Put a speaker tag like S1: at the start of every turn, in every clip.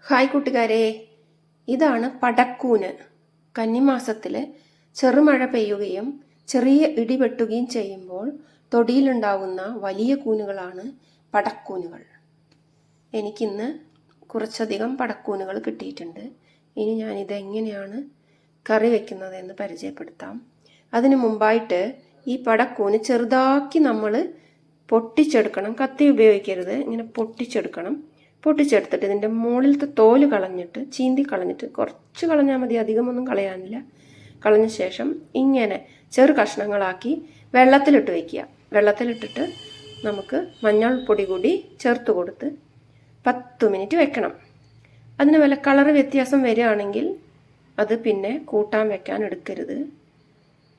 S1: Hi കൂട്ടുകാരെ, ഇതാണ് പടക്കൂന്. കന്നിമാസത്തിൽ ചെറുമഴ പെയ്യുകയും ചെറിയ ഇടിവെട്ടുകയും ചെയ്യുമ്പോൾ തൊടിയിലുണ്ടാകുന്ന വലിയ കൂനുകളാണ് പടക്കൂനുകൾ. എനിക്കിന്ന് കുറച്ചധികം പടക്കൂനുകൾ കിട്ടിയിട്ടുണ്ട്. ഇനി ഞാനിത് എങ്ങനെയാണ് കറി വെക്കുന്നതെന്ന് പരിചയപ്പെടുത്താം. അതിനു മുമ്പായിട്ട് ഈ പടക്കൂന് ചെറുതാക്കി നമ്മൾ പൊട്ടിച്ചെടുക്കണം. കത്തി ഉപയോഗിക്കരുത്, ഇങ്ങനെ പൊട്ടിച്ചെടുക്കണം. പൊട്ടിച്ചെടുത്തിട്ട് ഇതിൻ്റെ മുകളിലത്തെ തോല് കളഞ്ഞിട്ട് ചീന്തി കളഞ്ഞിട്ട് കുറച്ച് കളഞ്ഞാൽ മതി, അധികമൊന്നും കളയാനില്ല. കളഞ്ഞ ശേഷം ഇങ്ങനെ ചെറു കഷ്ണങ്ങളാക്കി വെള്ളത്തിലിട്ട് വയ്ക്കുക. വെള്ളത്തിലിട്ടിട്ട് നമുക്ക് മഞ്ഞൾപ്പൊടി കൂടി ചേർത്ത് കൊടുത്ത് 10 മിനിറ്റ് വെക്കണം. അതിന് വല്ല കളർ വ്യത്യാസം വരികയാണെങ്കിൽ അത് പിന്നെ കൂട്ടാൻ വെക്കാൻ എടുക്കരുത്,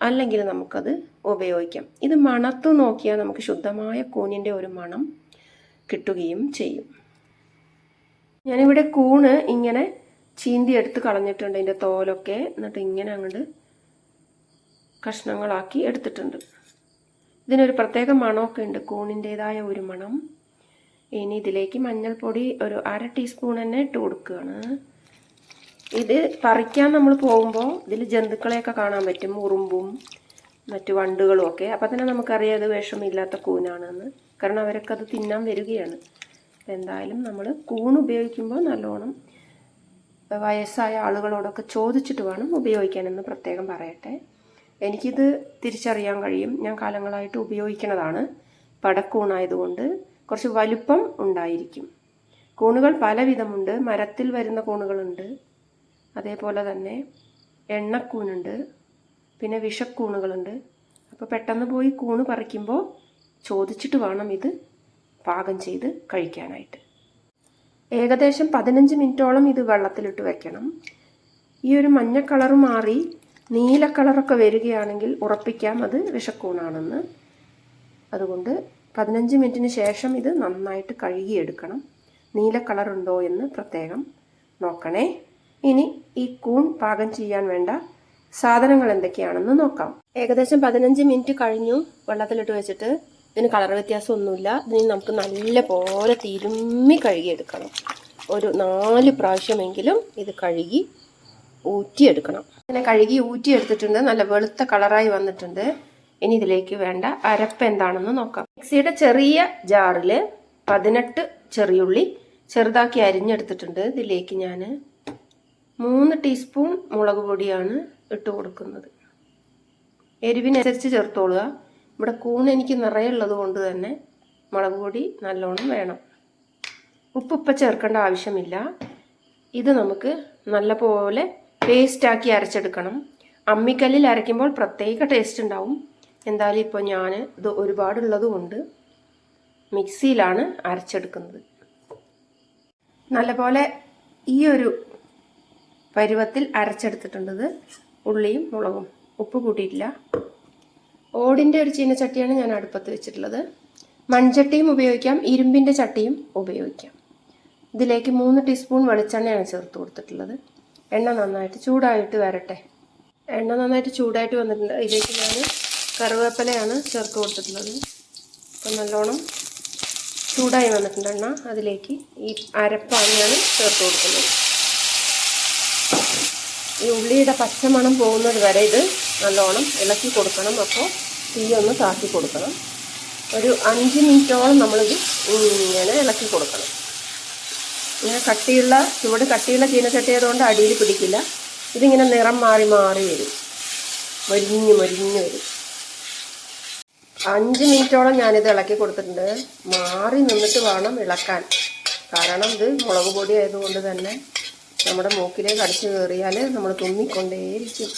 S1: അല്ലെങ്കിൽ നമുക്കത് ഉപയോഗിക്കാം. ഇത് മണത്ത് നോക്കിയാൽ നമുക്ക് ശുദ്ധമായ കൂനിൻ്റെ ഒരു മണം കിട്ടുകയും ചെയ്യും. ഞാനിവിടെ കൂണ് ഇങ്ങനെ ചീന്തി എടുത്ത് കളഞ്ഞിട്ടുണ്ട്, അതിൻ്റെ തോലൊക്കെ. എന്നിട്ട് ഇങ്ങനെ അങ്ങോട്ട് കഷ്ണങ്ങളാക്കി എടുത്തിട്ടുണ്ട്. ഇതിനൊരു പ്രത്യേക മണമൊക്കെ ഉണ്ട്, കൂണിൻ്റേതായ ഒരു മണം. ഇനി ഇതിലേക്ക് മഞ്ഞൾപ്പൊടി ഒരു 1/2 ടീസ്പൂൺ തന്നെ ഇട്ട് കൊടുക്കുകയാണ്. ഇത് പറിക്കാൻ നമ്മൾ പോകുമ്പോൾ ഇതിൽ ജന്തുക്കളെയൊക്കെ കാണാൻ പറ്റും, ഉറുമ്പും മറ്റു വണ്ടുകളും ഒക്കെ. അപ്പം തന്നെ നമുക്കറിയാം അത് വിഷമില്ലാത്ത കൂനാണെന്ന്, കാരണം അവരൊക്കെ അത് തിന്നാൻ വരികയാണ്. എന്തായാലും നമ്മൾ കൂൺ ഉപയോഗിക്കുമ്പോൾ നല്ലോണം വയസ്സായ ആളുകളോടൊക്കെ ചോദിച്ചിട്ട് വേണം ഉപയോഗിക്കാനെന്ന് പ്രത്യേകം പറയട്ടെ. എനിക്കിത് തിരിച്ചറിയാൻ കഴിയും, ഞാൻ കാലങ്ങളായിട്ട് ഉപയോഗിക്കുന്നതാണ്. പടക്കൂണായതുകൊണ്ട് കുറച്ച് വലുപ്പം ഉണ്ടായിരിക്കും. കൂണുകൾ പല വിധമുണ്ട്. മരത്തിൽ വരുന്ന കൂണുകളുണ്ട്, അതേപോലെ തന്നെ എണ്ണക്കൂനുണ്ട്, പിന്നെ വിഷക്കൂണുകളുണ്ട്. അപ്പോൾ പെട്ടെന്ന് പോയി കൂണ് പറിക്കുമ്പോൾ ചോദിച്ചിട്ട് വേണം ഇത് പാകം ചെയ്ത് കഴിക്കാനായിട്ട്. ഏകദേശം 15 മിനിറ്റോളം ഇത് വെള്ളത്തിലിട്ട് വെക്കണം. ഈ ഒരു മഞ്ഞ കളർ മാറി നീല കളറൊക്കെ വരികയാണെങ്കിൽ ഉറപ്പിക്കാം അത് വിഷക്കൂണാണെന്ന്. അതുകൊണ്ട് 15 മിനിറ്റിന് ശേഷം ഇത് നന്നായിട്ട് കഴുകിയെടുക്കണം. നീല കളറുണ്ടോ എന്ന് പ്രത്യേകം നോക്കണേ. ഇനി ഈ കൂൺ പാകം ചെയ്യാൻ വേണ്ട സാധനങ്ങൾ എന്തൊക്കെയാണെന്ന് നോക്കാം. ഏകദേശം 15 മിനിറ്റ് കഴിഞ്ഞു വെള്ളത്തിലിട്ട് വെച്ചിട്ട്. ഇതിന് കളർ വ്യത്യാസമൊന്നുമില്ല. ഇതിന് നമുക്ക് നല്ല പോലെ തിരുമ്മി കഴുകിയെടുക്കണം. ഒരു 4 പ്രാവശ്യമെങ്കിലും ഇത് കഴുകി ഊറ്റിയെടുക്കണം. അങ്ങനെ കഴുകി ഊറ്റിയെടുത്തിട്ടുണ്ട്, നല്ല വെളുത്ത കളറായി വന്നിട്ടുണ്ട്. ഇനി ഇതിലേക്ക് വേണ്ട അരപ്പ് എന്താണെന്ന് നോക്കാം. മിക്സിയുടെ ചെറിയ ജാറിൽ 18 ചെറിയുള്ളി ചെറുതാക്കി അരിഞ്ഞെടുത്തിട്ടുണ്ട്. ഇതിലേക്ക് ഞാൻ 3 ടീസ്പൂൺ മുളക് പൊടിയാണ് ഇട്ട് കൊടുക്കുന്നത്. എരിവിനനുസരിച്ച് ചേർത്തോളുക. ഇവിടെ കൂൺ എനിക്ക് നിറയുള്ളത് കൊണ്ട് തന്നെ മുളക് പൊടി നല്ലോണം വേണം. ഉപ്പ് ചേർക്കേണ്ട ആവശ്യമില്ല. ഇത് നമുക്ക് നല്ലപോലെ പേസ്റ്റാക്കി അരച്ചെടുക്കണം. അമ്മിക്കല്ലിൽ അരയ്ക്കുമ്പോൾ പ്രത്യേക ടേസ്റ്റ് ഉണ്ടാവും. എന്തായാലും ഇപ്പോൾ ഞാൻ ഇത് ഒരുപാടുള്ളത് കൊണ്ട് മിക്സിയിലാണ് അരച്ചെടുക്കുന്നത്. നല്ലപോലെ ഈ ഒരു പരുവത്തിൽ അരച്ചെടുത്തിട്ടുണ്ടത്. ഉള്ളിയും മുളകും, ഉപ്പ് കൂട്ടിയിട്ടില്ല. ഓടിൻ്റെ ഒരു ചീനച്ചട്ടിയാണ് ഞാൻ അടുപ്പത്ത് വെച്ചിട്ടുള്ളത്. മൺചട്ടിയും ഉപയോഗിക്കാം, ഇരുമ്പിൻ്റെ ചട്ടിയും ഉപയോഗിക്കാം. ഇതിലേക്ക് 3 ടീസ്പൂൺ വെളിച്ചെണ്ണയാണ് ചേർത്ത് കൊടുത്തിട്ടുള്ളത്. എണ്ണ നന്നായിട്ട് ചൂടായിട്ട് വരട്ടെ. എണ്ണ നന്നായിട്ട് ചൂടായിട്ട് വന്നിട്ടുണ്ട്. ഇതിലേക്ക് ഞാൻ കറിവേപ്പിലയാണ് ചേർത്ത് കൊടുത്തിട്ടുള്ളത്. അപ്പം നല്ലോണം ചൂടായി വന്നിട്ടുണ്ട് എണ്ണ. അതിലേക്ക് ഈ അരപ്പാണ് ഞാൻ ചേർത്ത് കൊടുക്കുന്നത്. ഈ ഉള്ളിയുടെ പച്ചമണം പോകുന്നത് വരെ ഇത് നല്ലോണം ഇളക്കി കൊടുക്കണം. അപ്പോൾ തീയൊന്ന് താത്തി കൊടുക്കണം. ഒരു 5 മിനിറ്റോളം നമ്മളിത് ഇങ്ങനെ ഇളക്കി കൊടുക്കണം. ഇങ്ങനെ ചുവട് കട്ടിയുള്ള ചീനച്ചട്ടി ആയതുകൊണ്ട് അടിയിൽ പിടിക്കില്ല. ഇതിങ്ങനെ നിറം മാറി മാറി വരും, മൊരിഞ്ഞ് വരും. 5 മിനിറ്റോളം ഞാനിത് ഇളക്കി കൊടുത്തിട്ടുണ്ട്. മാറി നിന്നിട്ട് വേണം ഇളക്കാൻ, കാരണം ഇത് മുളക് പൊടി ആയതുകൊണ്ട് തന്നെ നമ്മുടെ മൂക്കിലേക്ക് അടിച്ചു കയറിയാൽ നമ്മൾ തുമ്മിക്കൊണ്ടേയിരിക്കും.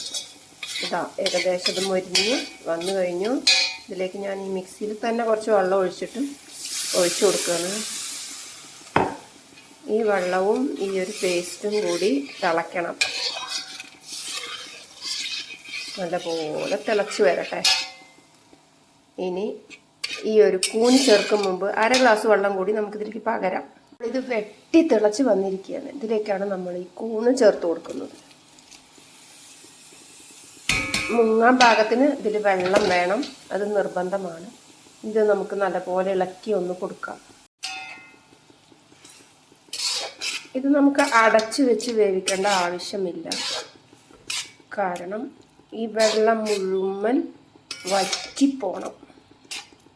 S1: ഇതാ ഏകദേശം ഇത് മൊരിഞ്ഞ് വന്നു കഴിഞ്ഞു. ഇതിലേക്ക് ഞാൻ ഈ മിക്സിയിൽ തന്നെ കുറച്ച് വെള്ളം ഒഴിച്ചു കൊടുക്കുകയാണ്. ഈ വെള്ളവും ഈ ഒരു പേസ്റ്റും കൂടി തിളയ്ക്കണം. നല്ലപോലെ തിളച്ച് വരട്ടെ. ഇനി ഈ ഒരു കൂന് ചേർക്കും മുമ്പ് 1/2 ഗ്ലാസ് വെള്ളം കൂടി നമുക്കിതിലേക്ക് പകരാം. ഇത് വെട്ടി തിളച്ച് വന്നിരിക്കുകയാണ്. ഇതിലേക്കാണ് നമ്മൾ ഈ കൂണ് ചേർത്ത് കൊടുക്കുന്നത്. മുങ്ങാൻ പാകത്തിന് ഇതിൽ വെള്ളം വേണം, അത് നിർബന്ധമാണ്. ഇത് നമുക്ക് നല്ലപോലെ ഇളക്കി ഒന്ന് കൊടുക്കാം. ഇത് നമുക്ക് അടച്ചു വെച്ച് വേവിക്കേണ്ട ആവശ്യമില്ല. കാരണം ഈ വെള്ളം മുഴുവൻ വറ്റിപ്പോണം,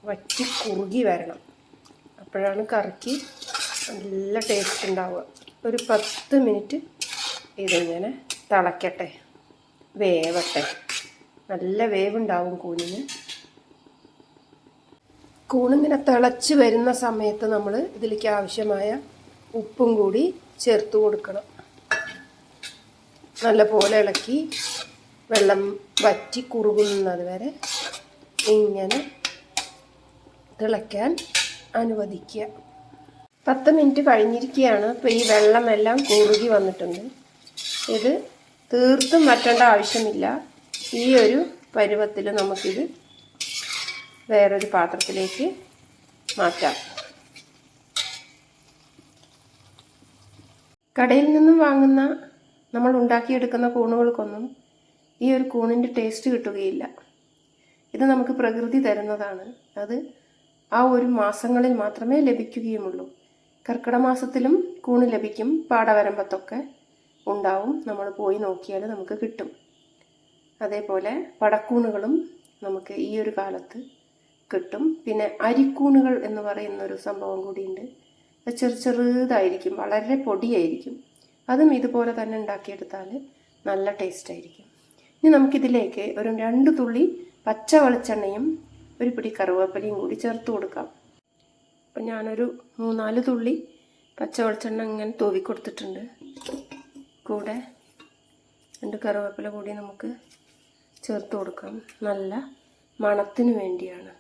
S1: വറ്റി കുറുകി വരണം. അപ്പോഴാണ് കറിക്ക് നല്ല ടേസ്റ്റ് ഉണ്ടാവുക. ഒരു 10 മിനിറ്റ് ഇതിങ്ങനെ തിളയ്ക്കട്ടെ, വേവട്ടെ. നല്ല വേവുണ്ടാവും കൂണിന്. കൂണിങ്ങനെ തിളച്ച് വരുന്ന സമയത്ത് നമ്മൾ ഇതിലേക്ക് ആവശ്യമായ ഉപ്പും കൂടി ചേർത്ത് കൊടുക്കണം. നല്ലപോലെ ഇളക്കി വെള്ളം വറ്റി കുറുകുന്നത് വരെ ഇങ്ങനെ തിളയ്ക്കാൻ അനുവദിക്കുക. 10 മിനിറ്റ് കഴിഞ്ഞിരിക്കുകയാണ്. ഇപ്പോൾ ഈ വെള്ളമെല്ലാം കുറുകി വന്നിട്ടുണ്ട്. ഇത് തീർത്തും വറ്റേണ്ട ആവശ്യമില്ല. ഈ ഒരു പരുവത്തിൽ നമുക്കിത് വേറൊരു പാത്രത്തിലേക്ക് മാറ്റാം. കടയിൽ നിന്നും വാങ്ങുന്ന നമ്മൾ ഉണ്ടാക്കിയെടുക്കുന്ന കൂണുകൾക്കൊന്നും ഈ ഒരു കൂണിൻ്റെ ടേസ്റ്റ് കിട്ടുകയില്ല. ഇത് നമുക്ക് പ്രകൃതി തരുന്നതാണ്. അത് ആ ഒരു മാസങ്ങളിൽ മാത്രമേ ലഭിക്കുകയുമുള്ളൂ. കർക്കിടക മാസത്തിലും കൂണ് ലഭിക്കും, പാടവരമ്പത്തൊക്കെ ഉണ്ടാവും. നമ്മൾ പോയി നോക്കിയാൽ നമുക്ക് കിട്ടും. അതേപോലെ പടക്കൂണുകളും നമുക്ക് ഈ ഒരു കാലത്ത് കിട്ടും. പിന്നെ അരിക്കൂണുകൾ എന്ന് പറയുന്ന ഒരു സംഭവം കൂടിയുണ്ട്. അത് ചെറുതായിരിക്കും, വളരെ പൊടിയായിരിക്കും. അതും ഇതുപോലെ തന്നെ ഉണ്ടാക്കിയെടുത്താൽ നല്ല ടേസ്റ്റ് ആയിരിക്കും. ഇനി നമുക്കിതിലേക്ക് ഒരു 2 തുള്ളി പച്ച വെളിച്ചെണ്ണയും ഒരു പിടി കറിവേപ്പിലയും കൂടി ചേർത്ത് കൊടുക്കാം. അപ്പം ഞാനൊരു 3-4 തുള്ളി പച്ച വെളിച്ചെണ്ണ ഇങ്ങനെ തൂവി കൊടുത്തിട്ടുണ്ട്. കൂടെ 2 കറിവേപ്പില കൂടി നമുക്ക് ചേർത്ത് കൊടുക്കാം, നല്ല മണത്തിന് വേണ്ടിയാണ്.